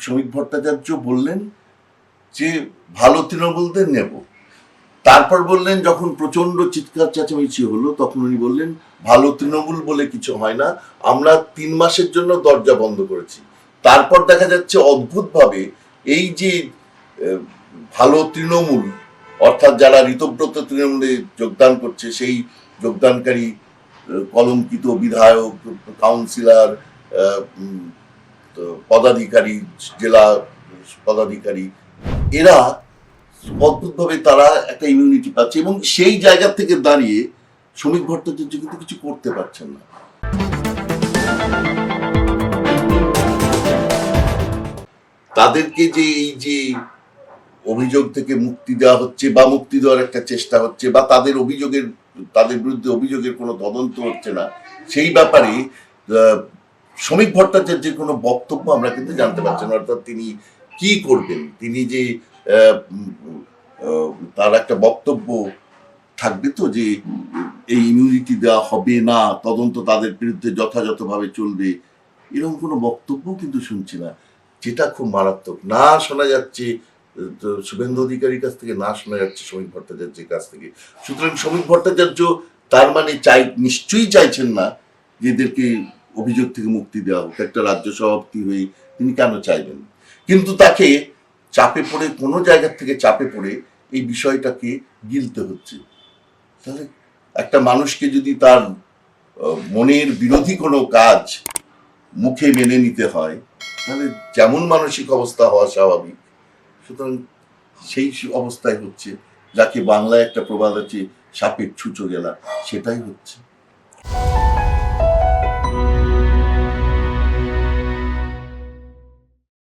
শ্রমিক ভট্টাচার্য বললেন যে ভালো তৃণমূলদের নেব। তারপর বললেন, যখন প্রচন্ড চিৎকার চেঁচামেচি হলো তখন উনি বললেন ভালো তৃণমূল বলে কিছু হয় না, আমরা 3 মাসের জন্য দরজা বন্ধ করেছি। তারপর দেখা যাচ্ছে অদ্ভুতভাবে এই যে ভালো তৃণমূল, অর্থাৎ যারা ঋতব্রত তৃণমূলে যোগদান করছে, সেই যোগদানকারী কলঙ্কিত বিধায়ক, কাউন্সিলর, পদাধিকারী, জেলা পদাধিকারী, এরা অদ্ভুতভাবে তারা একটা ইমিউনিটি পাচ্ছে এবং সেই জায়গা থেকে দাঁড়িয়ে শ্রমিক ভট্টাচার্য কিন্তু কিছু করতে পারছেন না। তাদেরকে যে এই যে অভিযোগ থেকে মুক্তি দেওয়া হচ্ছে বা মুক্তি দেওয়ার একটা চেষ্টা হচ্ছে বা তাদের বিরুদ্ধে অভিযোগের কোনো তদন্ত হচ্ছে না, সেই ব্যাপারে শ্রমিক ভট্টাচার্যের কোনো বক্তব্য আমরা কিন্তু জানতে পারছি না। অর্থাৎ তিনি কি করবেন, তিনি যে তার একটা বক্তব্য থাকবে তো যে এই ইমিউনিটি দেওয়া হবে না, তদন্ত তাদের বিরুদ্ধে যথাযথভাবে চলবে, এরকম কোনো বক্তব্য কিন্তু শুনছি না, যেটা খুব মারাত্মক। না শোনা যাচ্ছে শুভেন্দু অধিকারীর কাছ থেকে, না শোনা যাচ্ছে শ্রমিক ভট্টাচার্যের কাছ থেকে। সুতরাং শ্রমিক ভট্টাচার্য তার মানে নিশ্চয়ই চাইছেন না যে এদেরকে অভিযোগ থেকে মুক্তি দেওয়া হোক। একটা রাজ্য সভাপতি হয়ে তিনি কেন চাইবেন? কিন্তু তাকে চাপে পড়ে, কোনো জায়গা থেকে চাপে পড়ে এই বিষয়টাকে গিলতে হচ্ছে। তাহলে একটা মানুষকে যদি তার মনের বিরোধী কোনো কাজ মুখে মেনে নিতে হয়, তাহলে যেমন মানসিক অবস্থা হওয়া স্বাভাবিক, সুতরাং সেই অবস্থায় হচ্ছে, যাকে বাংলায় একটা প্রবাদ আছে, সাপের ছুঁচো গেলা, সেটাই হচ্ছে।